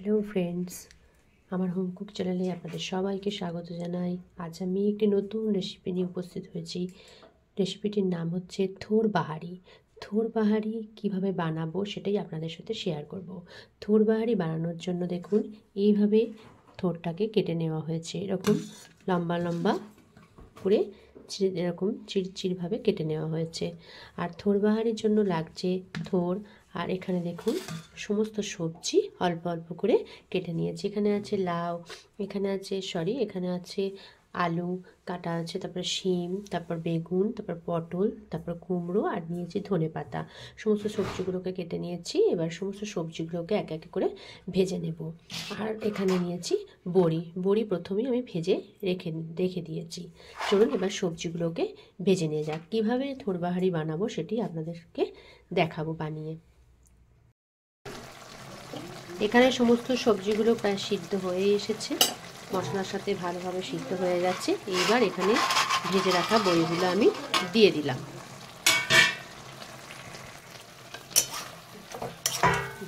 Hello friends, আমার home cook চ্যানেলে আপনাদের সবাইকে স্বাগত জানাই। আজ আমি একটি নতুন রেসিপি নিয়ে উপস্থিত হয়েছি। রেসিপিটির নাম হচ্ছে থোর বাহারি। থোর বাহারি কীভাবে বানাবো সেটাই আপনাদের সাথে শেয়ার করব। থোর বাহারি বানানোর জন্য দেখুন এইভাবে থোরটাকে কেটে নেওয়া হয়েছে, এরকম লম্বা লম্বা করে এরকম চিরচিরভাবে কেটে নেওয়া হয়েছে। আর থোর বাহারির জন্য লাগছে থোর, আর এখানে দেখুন সমস্ত সবজি অল্প অল্প করে কেটে নিয়েছি। এখানে আছে লাউ, এখানে আছে আলু কাটা আছে, তারপর শিম, তারপর বেগুন, তারপর পটল, তারপর কুমড়ো, আর নিয়েছি ধনেপাতা। সমস্ত সবজিগুলোকে কেটে নিয়েছি। এবার সমস্ত সবজিগুলোকে এক এক করে ভেজে নেব। আর এখানে নিয়েছি বড়ি প্রথমেই আমি ভেজে রেখে দিয়েছি। চলুন এবার সবজিগুলোকে ভেজে নিয়ে যাক। কীভাবে থোর বাহারি বানাবো সেটি আপনাদেরকে দেখাবো বানিয়ে। এখানে সমস্ত সবজিগুলো প্রায় সিদ্ধ হয়ে এসেছে, মশলার সাথে ভালোভাবে সিদ্ধ হয়ে যাচ্ছে। এইবার এখানে ভেজে রাখা বড়িগুলো আমি দিয়ে দিলাম।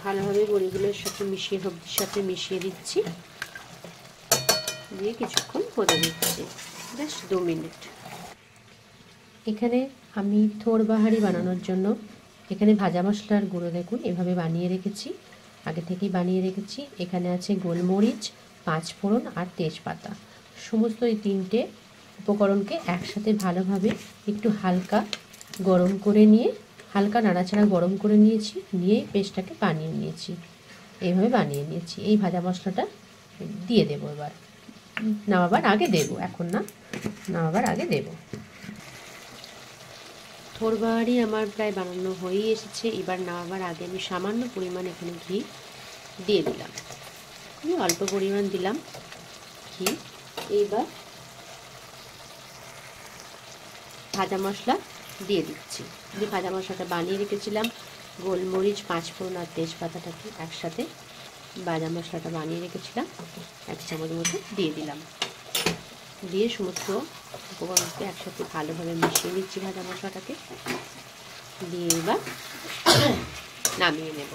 ভালোভাবে বড়িগুলোর সাথে সবজির সাথে মিশিয়ে দিচ্ছি, দিয়ে কিছুক্ষণ হতে দিচ্ছি, বেশ 2 মিনিট। এখানে আমি থোর বাহারি বানানোর জন্য এখানে ভাজা মশলার গুঁড়ো দেখুন এভাবে বানিয়ে রেখেছি, আগে থেকেই বানিয়ে রেখেছি। এখানে আছে গোলমরিচ, 5 ফোড়ন আর তেজপাতা। সমস্ত এই 3টে উপকরণকে একসাথে ভালোভাবে একটু হালকা গরম করে নিয়ে, হালকা নাড়াচাড়া গরম করে নিয়েছি, নিয়ে পেস্টটাকে বানিয়ে নিয়েছি। এইভাবে বানিয়ে নিয়েছি। এই ভাজা মশলাটা দিয়ে দেবো এবার, নামাবার আগে দেবো, এখন না, নামাবার আগে দেবো। থোর বাহারি আমার প্রায় বানানো হয়েই এসেছে। এবার নামাবার আগে আমি সামান্য পরিমাণ এখানে ঘি দিয়ে দিলাম, খুবই অল্প পরিমাণ দিলাম ঘি। এইবার ভাজা মশলা দিয়ে দিচ্ছি। যে ভাজা মশলাটা বানিয়ে রেখেছিলাম, গোলমরিচ, 5 ফোড়ন আর তেজপাতাটাকে একসাথে ভাজা মশলাটা বানিয়ে রেখেছিলাম, 1 চামচ মতো দিয়ে দিলাম। দিয়ে সমস্ত উপকরণকে একসাথে ভালোভাবে মিশিয়ে নিচ্ছি ভাজা মশলাটাকে, দিয়ে এবার নামিয়ে নেব।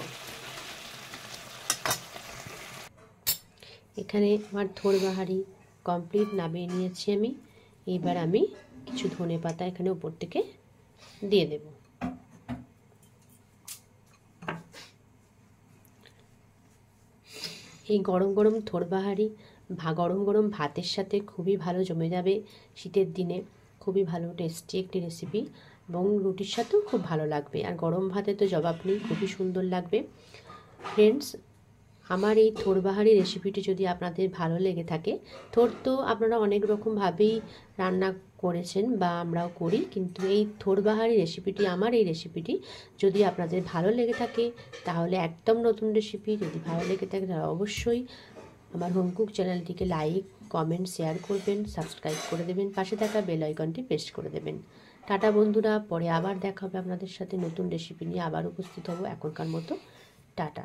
এখানে আমার থোর বাহারি কমপ্লিট নামিয়ে নিয়েছি আমি। এবার আমি কিছু ধনেপাতা এখানে উপর থেকে দিয়ে দেব। এই গরম গরম থোর বাহারি গরম গরম ভাতের সাথে খুবই ভালো জমে যাবে। শীতের দিনে খুবই ভালো টেস্টি একটি রেসিপি, এবং রুটির সাথেও খুব ভালো লাগবে। আর গরম ভাতে তো জবাব নেই, খুবই সুন্দর লাগবে। ফ্রেন্ডস, আমার এই থোর বাহারি রেসিপিটি যদি আপনাদের ভালো লেগে থাকে, থোর তো আপনারা অনেক রকমভাবেই রান্না করেছেন বা আমরাও করি, কিন্তু এই থোর বাহারি রেসিপিটি, আমার এই রেসিপিটি যদি আপনাদের ভালো লেগে থাকে তাহলে একদম নতুন রেসিপি। যদি ভালো লেগে থাকে তাহলে অবশ্যই আমার হোম কুক চ্যানেলটিকে লাইক, কমেন্ট, শেয়ার করবেন, সাবস্ক্রাইব করে দেবেন, পাশে থাকা বেল আইকনটি প্রেস করে দেবেন। টাটা বন্ধুরা, পরে আবার দেখা হবে আপনাদের সাথে নতুন রেসিপি নিয়ে, আবার উপস্থিত হব। এখনকার মতো টাটা।